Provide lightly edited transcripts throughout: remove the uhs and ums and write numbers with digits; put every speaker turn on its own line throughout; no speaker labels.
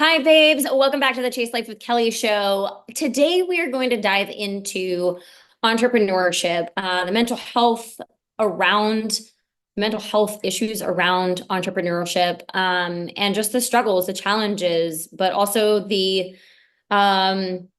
Hi, babes. Welcome back to the Chase Life with Kelly show. Today, we are going to dive into entrepreneurship, the mental health issues around entrepreneurship, and just the struggles, the challenges, but also um,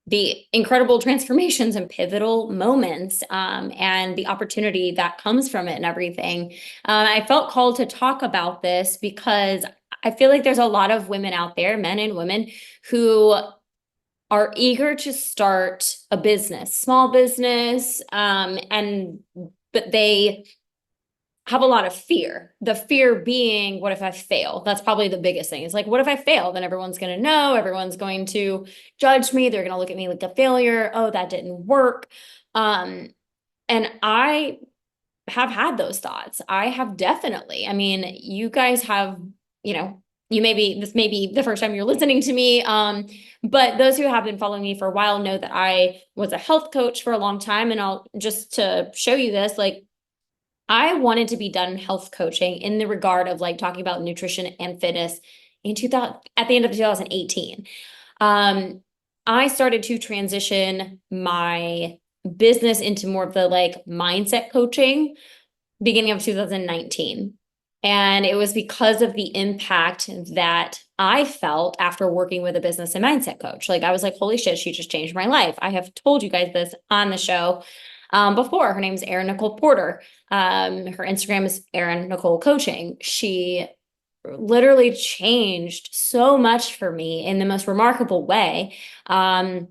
the incredible transformations and pivotal moments, and the opportunity that comes from it and everything. I felt called to talk about this because I feel like there's a lot of women out there, men and women, who are eager to start a business, small business, but they have a lot of fear. The fear being, what if I fail? That's probably the biggest thing. It's like, what if I fail? Then everyone's going to know, everyone's going to judge me. They're going to look at me like a failure. Oh, that didn't work. And I have had those thoughts. I have definitely. I mean, you guys have, you know, this may be the first time you're listening to me. But those who have been following me for a while know that I was a health coach for a long time. And I'll just to show you this, like, I wanted to be done health coaching in the regard of like talking about nutrition and fitness in 2000 at the end of 2018. Um, I started to transition my business into more of the like mindset coaching beginning of 2019. And it was because of the impact that I felt after working with a business and mindset coach. Like I was like, holy shit, she just changed my life. I have told you guys this on the show before. Her name's Erin Nicole Porter. Her Instagram is Erin Nicole Coaching. She literally changed so much for me in the most remarkable way. And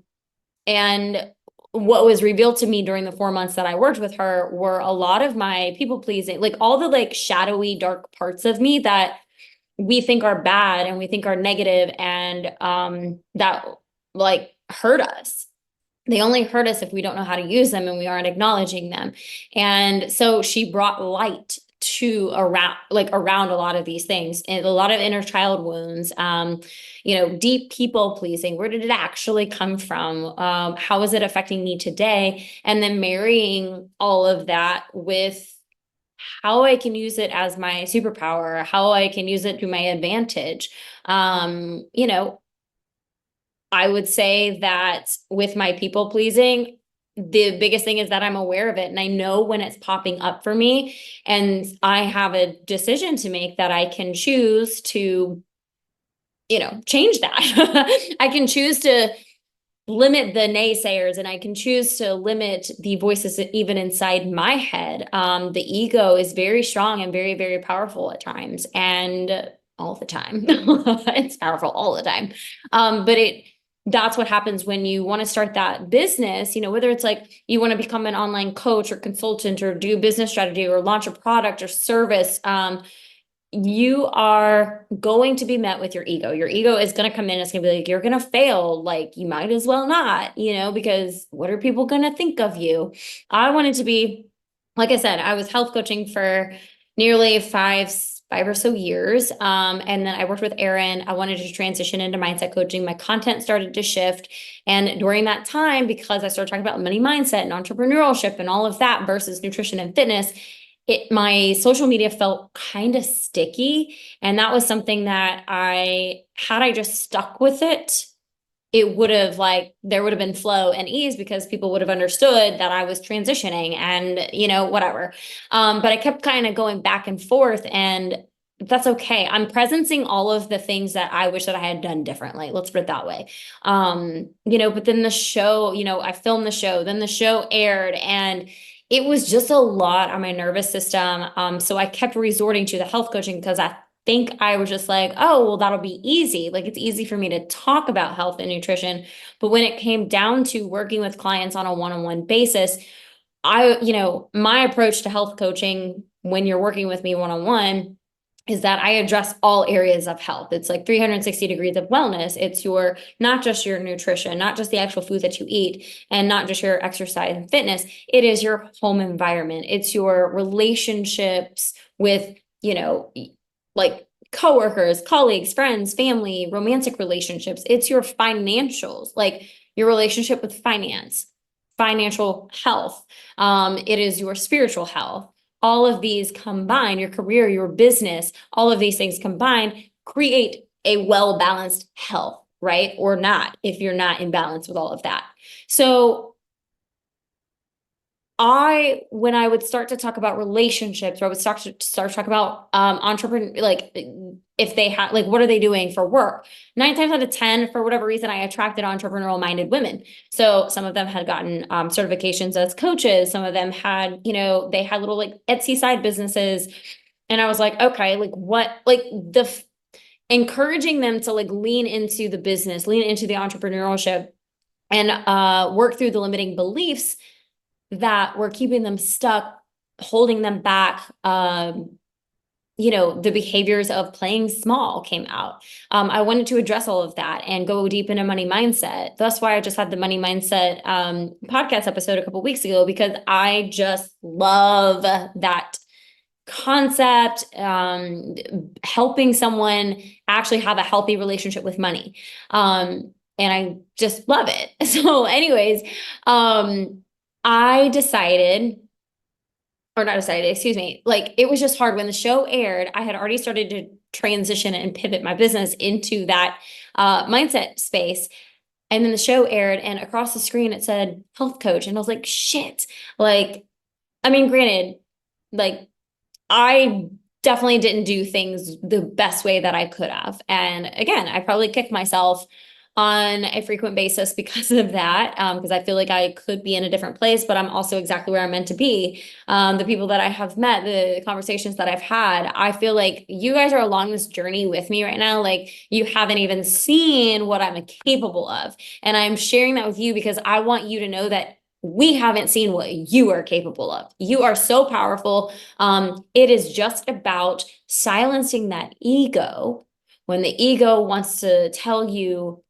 what was revealed to me during the 4 months that I worked with her were a lot of my people pleasing, like all the like shadowy, dark parts of me that we think are bad and we think are negative and that like hurt us. They only hurt us if we don't know how to use them and we aren't acknowledging them. And so she brought light to around a lot of these things and a lot of inner child wounds, deep people pleasing. Where did it actually come from? How is it affecting me today? And then marrying all of that with how I can use it as my superpower, how I can use it to my advantage. I would say that with my people pleasing, the biggest thing is that I'm aware of it and I know when it's popping up for me. And I have a decision to make that I can choose to, change that. I can choose to limit the naysayers and I can choose to limit the voices even inside my head. The ego is very strong and very, very powerful at times and all the time. It's powerful all the time. But that's what happens when you want to start that business, whether it's like you want to become an online coach or consultant or do business strategy or launch a product or service. You are going to be met with your ego. Your ego is going to come in. It's going to be like, you're going to fail. Like, you might as well not, because what are people going to think of you? I wanted to be, like I said, I was health coaching for nearly five or so years. And then I worked with Erin. I wanted to transition into mindset coaching. My content started to shift. And during that time, because I started talking about money mindset and entrepreneurship and all of that versus nutrition and fitness, my social media felt kind of sticky. And that was something that had I just stuck with it, there would have been flow and ease because people would have understood that I was transitioning and, whatever. But I kept kind of going back and forth and that's okay. I'm presencing all of the things that I wish that I had done differently. Let's put it that way. But then the show, I filmed the show, then the show aired and it was just a lot on my nervous system. So I kept resorting to the health coaching because I think I was just like, oh, well, that'll be easy. Like it's easy for me to talk about health and nutrition. But when it came down to working with clients on a one-on-one basis, my approach to health coaching when you're working with me one-on-one is that I address all areas of health. It's like 360 degrees of wellness. It's not just your nutrition, not just the actual food that you eat, and not just your exercise and fitness. It is your home environment. It's your relationships with, like coworkers, colleagues, friends, family, romantic relationships. It's your financials, like your relationship with finance, financial health. It is your spiritual health. All of these combined, your career, your business, all of these things combined create a well-balanced health, right? Or not, if you're not in balance with all of that. So when I would start to talk about relationships, or I would start to talk about entrepreneur, like if they had, like, what are they doing for work? 9 times out of 10, for whatever reason, I attracted entrepreneurial minded women. So some of them had gotten certifications as coaches. Some of them had, they had little like Etsy side businesses. And I was like, okay, like what, like encouraging them to like lean into the business, lean into the entrepreneurship, and work through the limiting beliefs that were keeping them stuck, holding them back. The behaviors of playing small came out. I wanted to address all of that and go deep into money mindset. That's why I just had the money mindset podcast episode a couple weeks ago, because I just love that concept, helping someone actually have a healthy relationship with money. And I just love it. So anyways, I decided, or not decided, excuse me, like it was just hard when the show aired. I had already started to transition and pivot my business into that mindset space. And then the show aired, and across the screen it said health coach. And I was like, shit. Like, I mean, granted, like I definitely didn't do things the best way that I could have. And again, I probably kick myself on a frequent basis because of that, because I feel like I could be in a different place, but I'm also exactly where I'm meant to be. The people that I have met, the conversations that I've had, I feel like you guys are along this journey with me right now. Like you haven't even seen what I'm capable of. And I'm sharing that with you because I want you to know that we haven't seen what you are capable of. You are so powerful. It is just about silencing that ego when the ego wants to tell you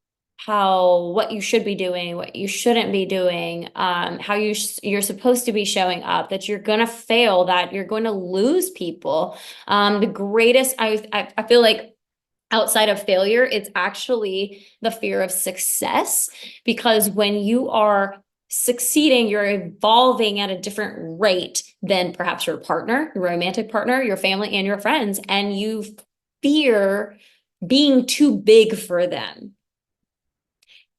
what you should be doing, what you shouldn't be doing, how you're supposed to be showing up, that you're gonna fail, that you're going to lose people. The greatest, I feel like, outside of failure, it's actually the fear of success, because when you are succeeding, you're evolving at a different rate than perhaps your partner, your romantic partner, your family, and your friends, and you fear being too big for them.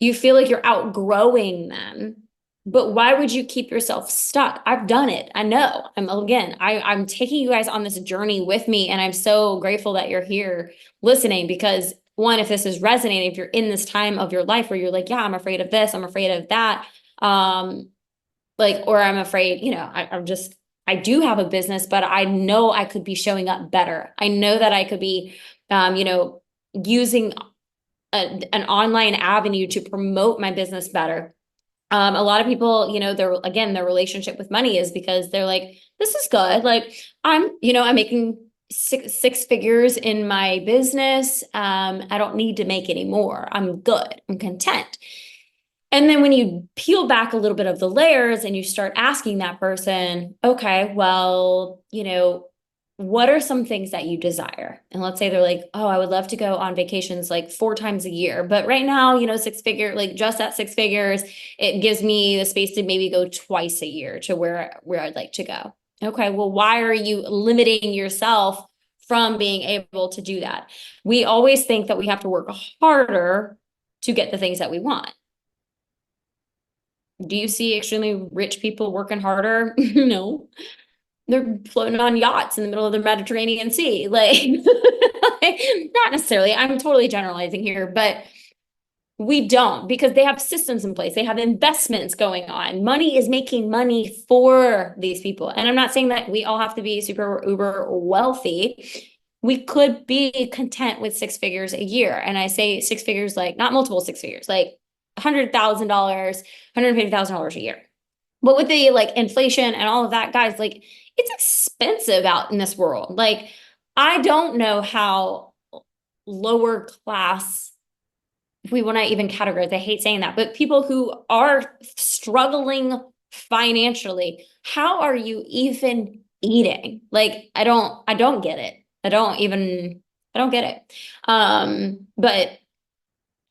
You feel like you're outgrowing them. But why would you keep yourself stuck? I've done it. I know. I'm taking you guys on this journey with me. And I'm so grateful that you're here listening, because one, if this is resonating, if you're in this time of your life where you're like, yeah, I'm afraid of this, I'm afraid of that. Or I'm afraid, I do have a business, but I know I could be showing up better. I know that I could be, using an online avenue to promote my business better. A lot of people, their relationship with money is because they're like, this is good. Like I'm making six figures in my business. I don't need to make any more. I'm good. I'm content. And then when you peel back a little bit of the layers and you start asking that person, okay, well, what are some things that you desire? And let's say they're like, oh, I would love to go on vacations like 4 times a year. But right now, like just at 6 figures, it gives me the space to maybe go twice a year to where I'd like to go. Okay, well, why are you limiting yourself from being able to do that? We always think that we have to work harder to get the things that we want. Do you see extremely rich people working harder? No. They're floating on yachts in the middle of the Mediterranean Sea. Like, not necessarily. I'm totally generalizing here, but we don't, because they have systems in place. They have investments going on. Money is making money for these people. And I'm not saying that we all have to be super uber wealthy. We could be content with 6 figures a year. And I say 6 figures, like not multiple 6 figures, like $100,000, $150,000 a year. But with the like inflation and all of that, guys, like it's expensive out in this world. Like I don't know how lower class, if we want to even categorize, I hate saying that, but people who are struggling financially, how are you even eating? Like I don't get it. I don't get it. But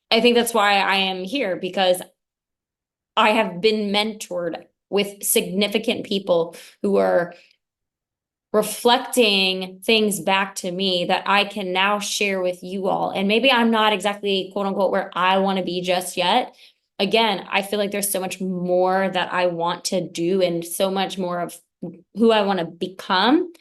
I think that's why I am here, because I have been mentored with significant people who are reflecting things back to me that I can now share with you all. And maybe I'm not exactly quote unquote where I want to be just yet. Again, I feel like there's so much more that I want to do and so much more of who I want to become.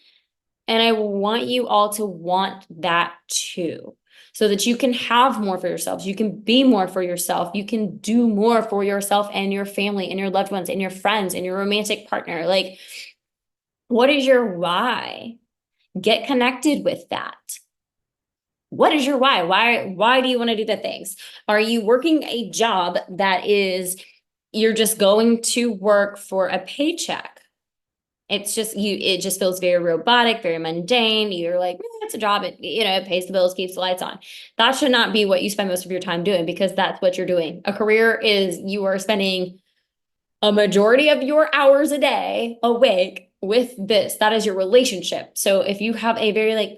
And I want you all to want that too, so that you can have more for yourselves. You can be more for yourself. You can do more for yourself and your family and your loved ones and your friends and your romantic partner. Like, what is your why? Get connected with that. What is your why? Why do you want to do the things? Are you working a job that is, you're just going to work for a paycheck? It's just it just feels very robotic, very mundane. You're like, it's a job, it pays the bills, keeps the lights on. That should not be what you spend most of your time doing, because that's what you're doing. A career is, you are spending a majority of your hours a day awake with this. That is your relationship. So if you have a very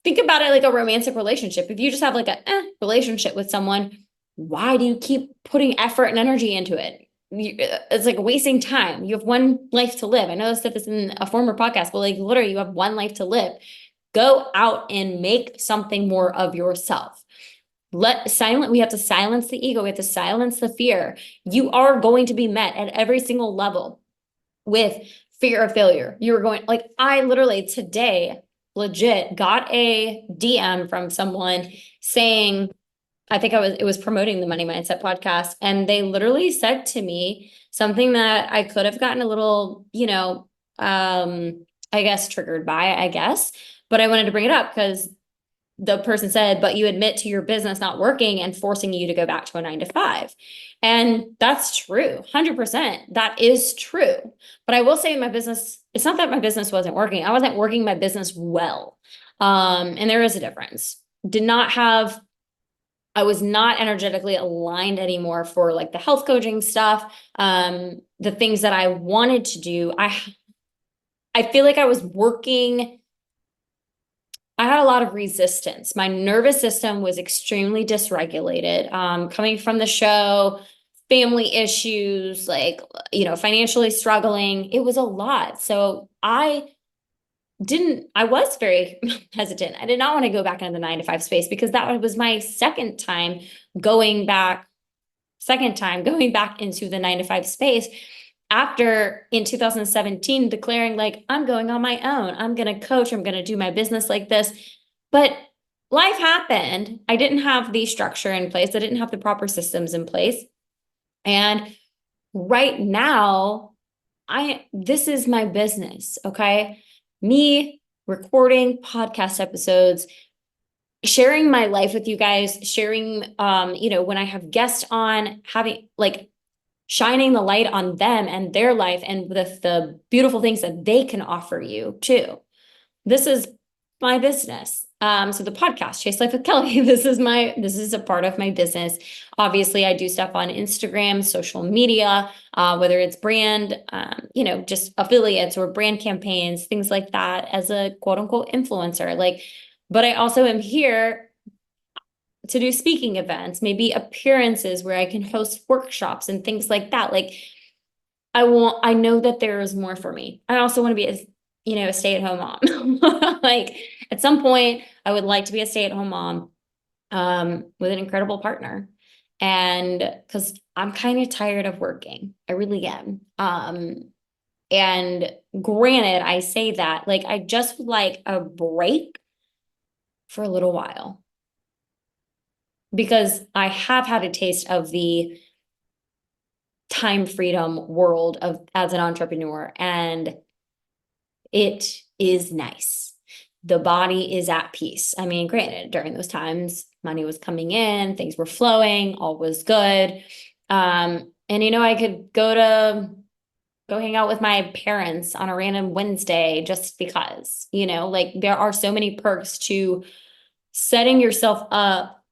think about it like a romantic relationship. If you just have like a relationship with someone, why do you keep putting effort and energy into it? It's like wasting time. You have one life to live. I know I said this in a former podcast, but like literally you have one life to live. Go out and make something more of yourself. We have to silence the ego. We have to silence the fear. You are going to be met at every single level with fear of failure. You're going, like, I literally today legit got a DM from someone saying, I think it was promoting the Money Mindset podcast. And they literally said to me something that I could have gotten a little, I guess triggered by, but I wanted to bring it up because the person said, but you admit to your business not working and forcing you to go back to a 9 to 5. And that's true. 100%. That is true. But I will say my business, it's not that my business wasn't working. I wasn't working my business well. And there is a difference. I was not energetically aligned anymore for like the health coaching stuff. The things that I wanted to do, I feel like I was working, I had a lot of resistance. My nervous system was extremely dysregulated. Coming from the show, family issues, financially struggling, it was a lot. So I was very hesitant. I did not want to go back into the 9 to 5 space, because that was my second time going back into the 9 to 5 space, after in 2017 declaring like, I'm going on my own. I'm going to coach. I'm going to do my business like this. But life happened. I didn't have the structure in place. I didn't have the proper systems in place. And right now, this is my business. Okay. Me recording podcast episodes, sharing my life with you guys, sharing, when I have guests on, having shining the light on them and their life and the beautiful things that they can offer you too. This is my business. So the podcast, Chase Life with Kelly, this is a part of my business. Obviously, I do stuff on Instagram, social media, whether it's brand, just affiliates or brand campaigns, things like that, as a quote unquote influencer. But I also am here to do speaking events, maybe appearances where I can host workshops and things like that. I know that there is more for me. I also want to be a stay-at-home mom. At some point I would like to be a stay-at-home mom, with an incredible partner. And because I'm kind of tired of working. I really am. And granted, I say that, I just would like a break for a little while, because I have had a taste of the time freedom world as an entrepreneur, and it is nice. The body is at peace. I mean, granted, during those times, money was coming in, things were flowing, all was good. And I could go hang out with my parents on a random Wednesday just because, there are so many perks to setting yourself up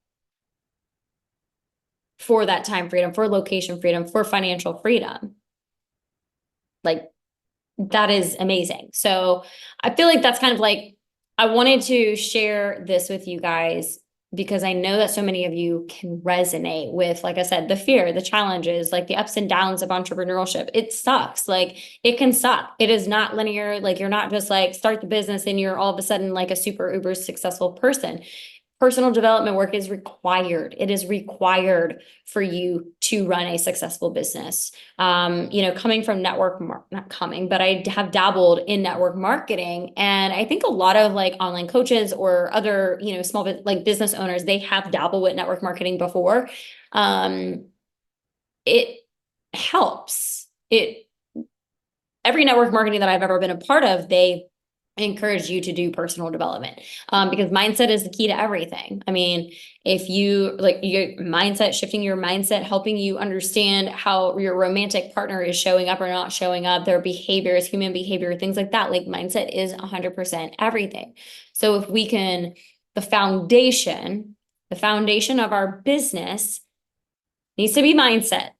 for that time freedom, for location freedom, for financial freedom. That is amazing. So I feel like that's kind of I wanted to share this with you guys because I know that so many of you can resonate with, like I said, the fear, the challenges, like the ups and downs of entrepreneurship. It sucks. Like it can suck. It is not linear. Like you're not just like start the business and you're all of a sudden like a super uber successful person. Personal development work is required. It is required for you to run a successful business. Coming from not coming, but I have dabbled in network marketing. And I think a lot of like online coaches or other, small like business owners, they have dabbled with network marketing before. It helps. Every network marketing that I've ever been a part of, they encourage you to do personal development because mindset is the key to everything. I mean, if you like your mindset, shifting your mindset, helping you understand how your romantic partner is showing up or not showing up, their behaviors, human behavior, things like that, like mindset is 100% everything. So if we can, the foundation of our business needs to be mindset.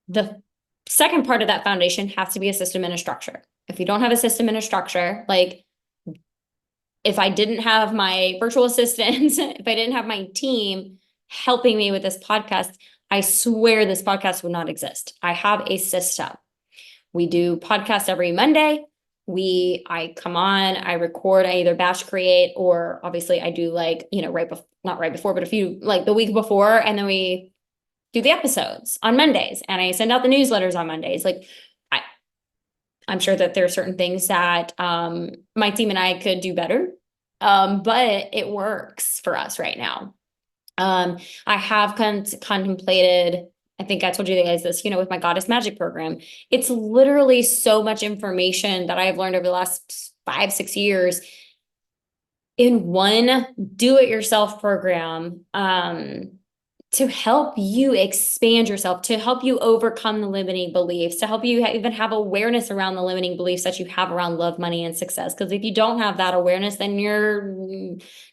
The second part of that foundation has to be a system and a structure. If you don't have a system and a structure, like if I didn't have my virtual assistants, if I didn't have my team helping me with this podcast, I swear this podcast would not exist. I have a system. We do podcasts every Monday. I come on, I record, I either batch create or obviously I do like, not right before, but a few like the week before. And then we do the episodes on Mondays and I send out the newsletters on Mondays. Like I'm sure that there are certain things that my team and I could do better, but it works for us right now. I have contemplated, I think I told you guys this, with my Goddess Magic program. It's literally so much information that I've learned over the last 5-6 years in one do-it-yourself program. To help you expand yourself, to help you overcome the limiting beliefs, to help you even have awareness around the limiting beliefs that you have around love, money, and success. Because if you don't have that awareness, then you're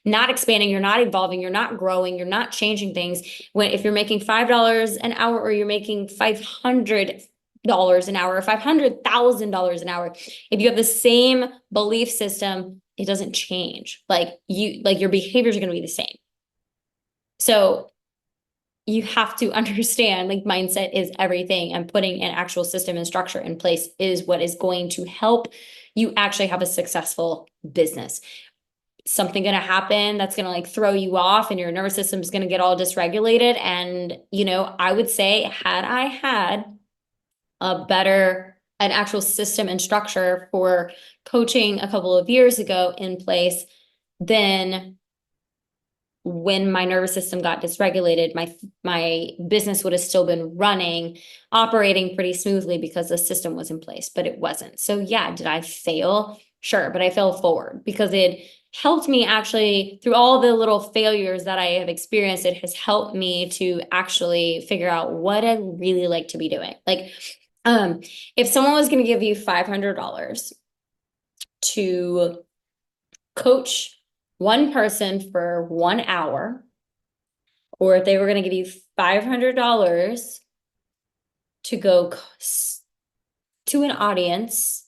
not expanding, you're not evolving, you're not growing, you're not changing things. If you're making $5 an hour or you're making $500 an hour or $500,000 an hour, if you have the same belief system, it doesn't change. Like your behaviors are going to be the same. So you have to understand like mindset is everything, and putting an actual system and structure in place is what is going to help you actually have a successful business. Something going to happen that's going to like throw you off and your nervous system is going to get all dysregulated. And, I would say had I had an actual system and structure for coaching a couple of years ago in place, then when my nervous system got dysregulated, my business would have still been running, operating pretty smoothly because the system was in place, but it wasn't. So yeah, did I fail? Sure, but I fell forward because it helped me actually through all the little failures that I have experienced. It has helped me to actually figure out what I really like to be doing. Like, if someone was going to give you $500 to coach one person for 1 hour, or if they were going to give you $500 to go to an audience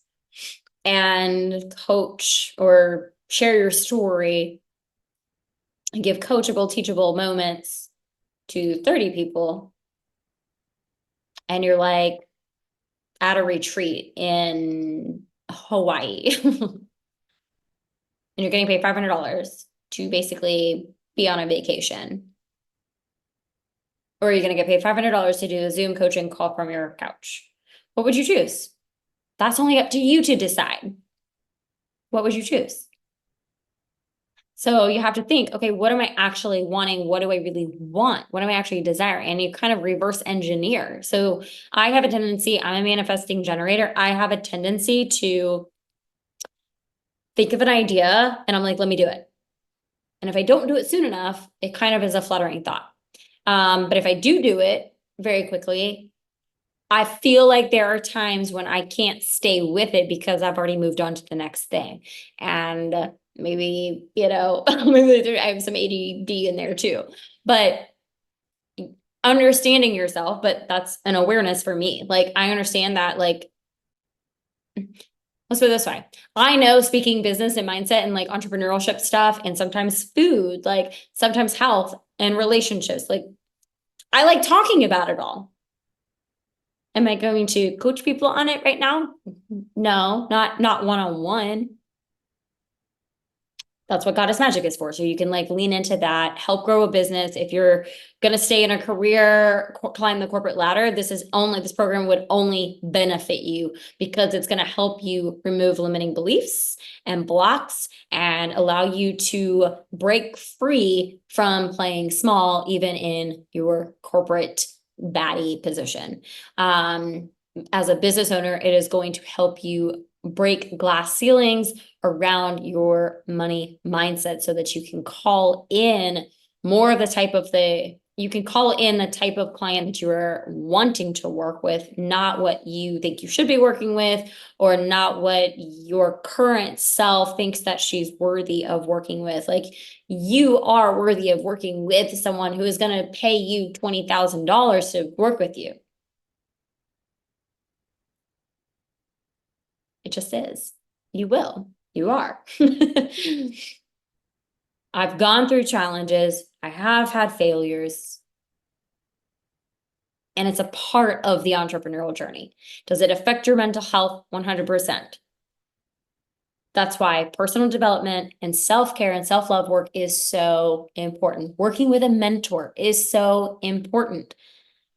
and coach or share your story and give coachable, teachable moments to 30 people, and you're like at a retreat in Hawaii, and you're getting paid $500 to basically be on a vacation. Or you're going to get paid $500 to do a Zoom coaching call from your couch. What would you choose? That's only up to you to decide. What would you choose? So you have to think, okay, what am I actually wanting? What do I really want? What am I actually desiring? And you kind of reverse engineer. So I have a tendency, I'm a manifesting generator. I have a tendency to think of an idea and I'm like, let me do it. And if I don't do it soon enough, it kind of is a fluttering thought. But if I do it very quickly, I feel like there are times when I can't stay with it because I've already moved on to the next thing. And maybe, maybe I have some ADD in there too. But understanding yourself, but that's an awareness for me. Like I understand that, like, let's put it this way. I know speaking business and mindset and like entrepreneurship stuff and sometimes food, like sometimes health and relationships. Like I like talking about it all. Am I going to coach people on it right now? No, not one-on-one. That's what Goddess Magic is for. So you can like lean into that, help grow a business. If you're going to stay in a career, climb the corporate ladder, this program would only benefit you because it's going to help you remove limiting beliefs and blocks and allow you to break free from playing small, even in your corporate baddie position. As a business owner, it is going to help you break glass ceilings around your money mindset so that you can call in more of the type of you can call in the type of client that you are wanting to work with, not what you think you should be working with, or not what your current self thinks that she's worthy of working with. Like you are worthy of working with someone who is going to pay you $20,000 to work with you. It just is. You will. You are. I've gone through challenges. I have had failures. And it's a part of the entrepreneurial journey. Does it affect your mental health? 100%. That's why personal development and self-care and self-love work is so important. Working with a mentor is so important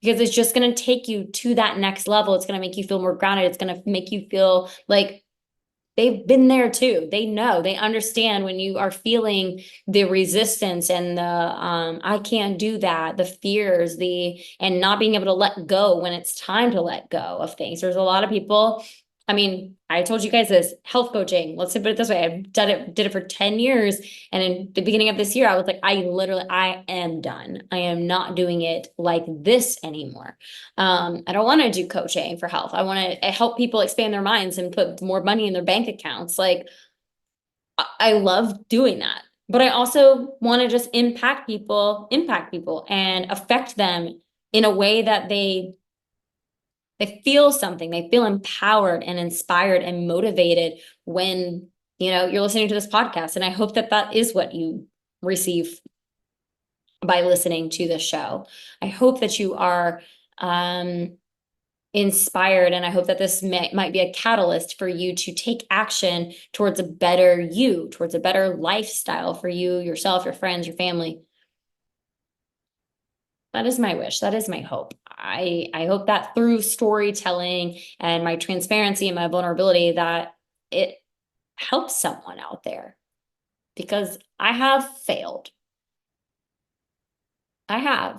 because it's just going to take you to that next level. It's going to make you feel more grounded. It's going to make you feel like they've been there too. They know, they understand when you are feeling the resistance and the I can't do that, the fears, and not being able to let go when it's time to let go of things. There's a lot of people. I mean, I told you guys this health coaching. Let's put it this way. I've did it for 10 years. And in the beginning of this year, I was like, I am done. I am not doing it like this anymore. I don't want to do coaching for health. I want to help people expand their minds and put more money in their bank accounts. Like I love doing that. But I also want to just impact people and affect them in a way that they feel something, they feel empowered and inspired and motivated when, you're listening to this podcast. And I hope that that is what you receive by listening to the show. I hope that you are inspired, and I hope that this might be a catalyst for you to take action towards a better you, towards a better lifestyle for you, yourself, your friends, your family. That is my wish. That is my hope. I hope that through storytelling and my transparency and my vulnerability that it helps someone out there, because I have failed. I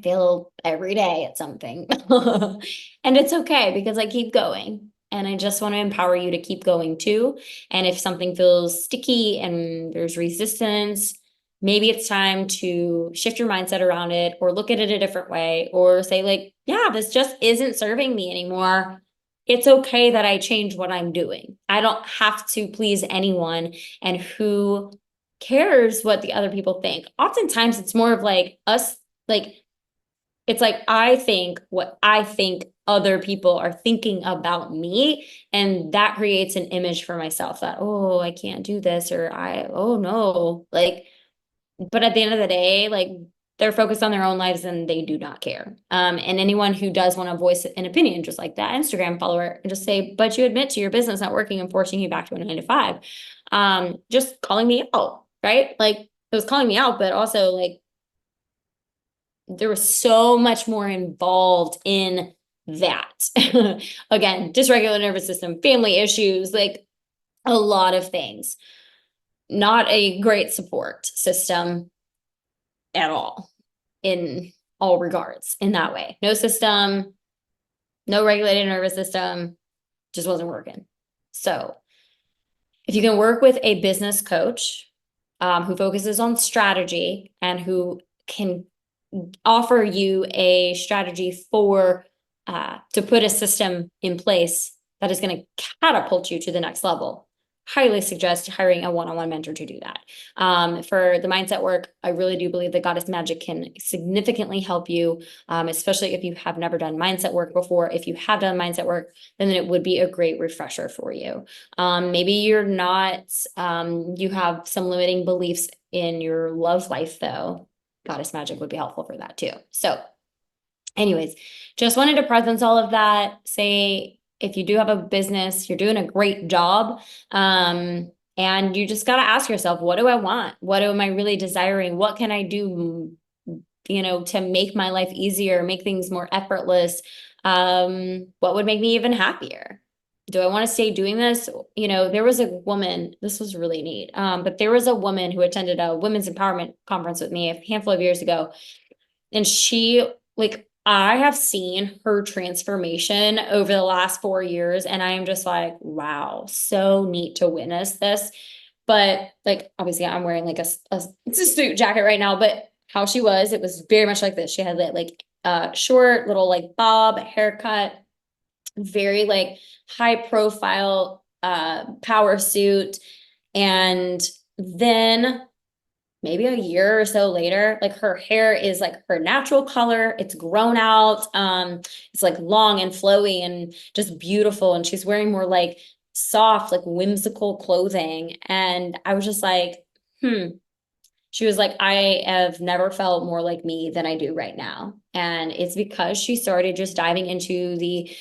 fail every day at something. And it's okay because I keep going. And I just want to empower you to keep going too. And if something feels sticky and there's resistance, maybe it's time to shift your mindset around it or look at it a different way or say, like, yeah, this just isn't serving me anymore. It's okay that I change what I'm doing. I don't have to please anyone. And who cares what the other people think? Oftentimes it's more of like us, like, it's like I think what I think other people are thinking about me, and that creates an image for myself that, oh, I can't do this, or oh no, like, but at the end of the day, like, they're focused on their own lives and they do not care. And anyone who does want to voice an opinion, just like that Instagram follower, and just say, but you admit to your business not working and forcing you back to a 9 to 5. Just calling me out, right? Like, it was calling me out, but also like there was so much more involved in that. Again, dysregulated nervous system, family issues, like a lot of things. Not a great support system at all in all regards in that way. No system, no regulated nervous system, just wasn't working. So if you can work with a business coach who focuses on strategy and who can offer you a strategy for to put a system in place that is going to catapult you to the next level, highly suggest hiring a one-on-one mentor to do that. For the mindset work, I really do believe that Goddess Magic can significantly help you, especially if you have never done mindset work before. If you have done mindset work, then it would be a great refresher for you. Maybe you're not, you have some limiting beliefs in your love life, though. Goddess Magic would be helpful for that too. So anyways, just wanted to presence all of that. Say, if you do have a business, you're doing a great job. And you just got to ask yourself, what do I want? What am I really desiring? What can I do, to make my life easier, make things more effortless? What would make me even happier? Do I want to stay doing this? There was a woman, this was really neat. But there was a woman who attended a women's empowerment conference with me a handful of years ago. And she, I have seen her transformation over the last 4 years, and I am just like, wow, so neat to witness this. But obviously I'm wearing it's a suit jacket right now, but how she was, it was very much like this. She had short little bob haircut, very high profile power suit. And then maybe a year or so later, her hair is her natural color. It's grown out. It's long and flowy and just beautiful. And she's wearing more soft, whimsical clothing. And I was just she was like, I have never felt more like me than I do right now. And it's because she started just diving into the,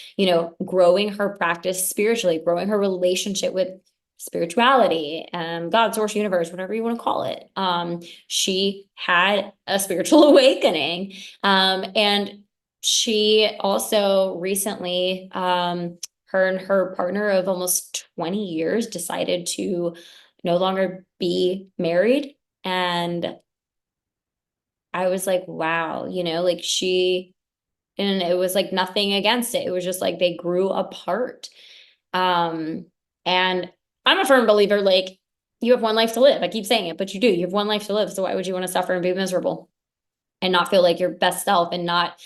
growing her practice spiritually, growing her relationship with spirituality, God, source, universe, whatever you want to call it. She had a spiritual awakening. And she also recently, her and her partner of almost 20 years decided to no longer be married. And I was like, wow, and it was nothing against it. It was just they grew apart. And I'm a firm believer, you have one life to live. I keep saying it, but you do. You have one life to live. So why would you want to suffer and be miserable and not feel like your best self and not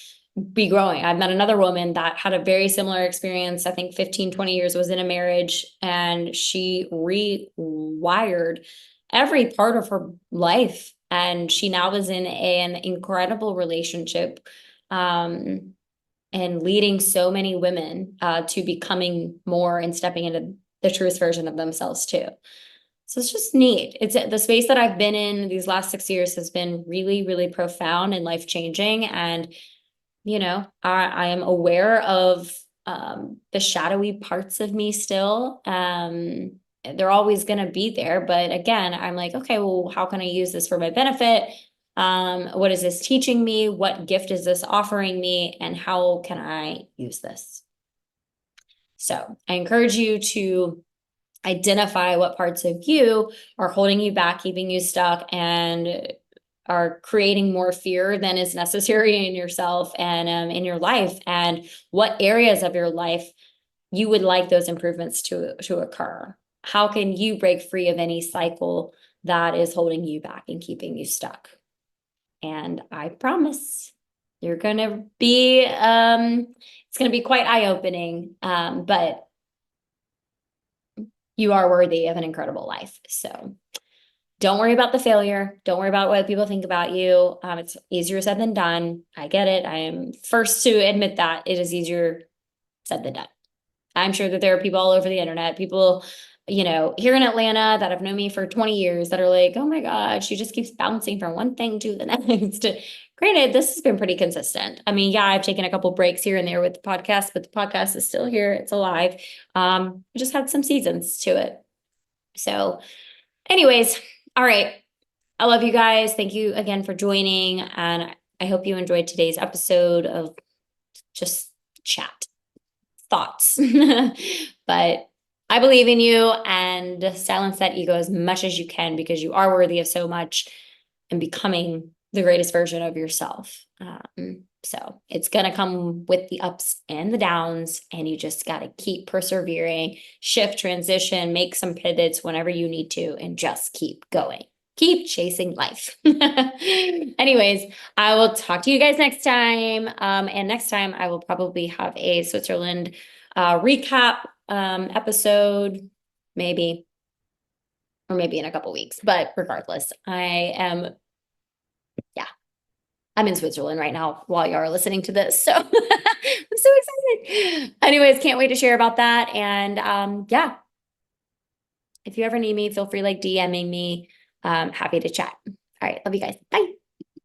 be growing? I've met another woman that had a very similar experience. I think 15, 20 years was in a marriage, and she rewired every part of her life. And she now is in an incredible relationship, and leading so many women to becoming more and stepping into the truest version of themselves too. So it's just neat. It's the space that I've been in these last 6 years has been really, really profound and life-changing. And, I am aware of the shadowy parts of me still. They're always going to be there. But again, I'm like, okay, well, how can I use this for my benefit? What is this teaching me? What gift is this offering me? And how can I use this? So I encourage you to identify what parts of you are holding you back, keeping you stuck, and are creating more fear than is necessary in yourself and in your life, and what areas of your life you would like those improvements to occur. How can you break free of any cycle that is holding you back and keeping you stuck? And I promise you're going to be, it's going to be quite eye-opening, but you are worthy of an incredible life. So don't worry about the failure. Don't worry about what people think about you. It's easier said than done. I get it. I am first to admit that it is easier said than done. I'm sure that there are people all over the internet, people, here in Atlanta that have known me for 20 years that are like, oh my God, she just keeps bouncing from one thing to the next. Granted, this has been pretty consistent. I mean, yeah, I've taken a couple breaks here and there with the podcast, but the podcast is still here. It's alive. I just had some seasons to it. So anyways, all right. I love you guys. Thank you again for joining. And I hope you enjoyed today's episode of just chat thoughts. But I believe in you, and silence that ego as much as you can, because you are worthy of so much and becoming the greatest version of yourself. So it's going to come with the ups and the downs, and you just got to keep persevering, shift, transition, make some pivots whenever you need to, and just keep going. Keep chasing life. Anyways, I will talk to you guys next time. And next time I will probably have a Switzerland recap episode, maybe. or maybe in a couple weeks, but regardless, I'm in Switzerland right now while y'all are listening to this. So I'm so excited. Anyways, can't wait to share about that. And yeah, if you ever need me, feel free like DMing me. Happy to chat. All right. Love you guys. Bye.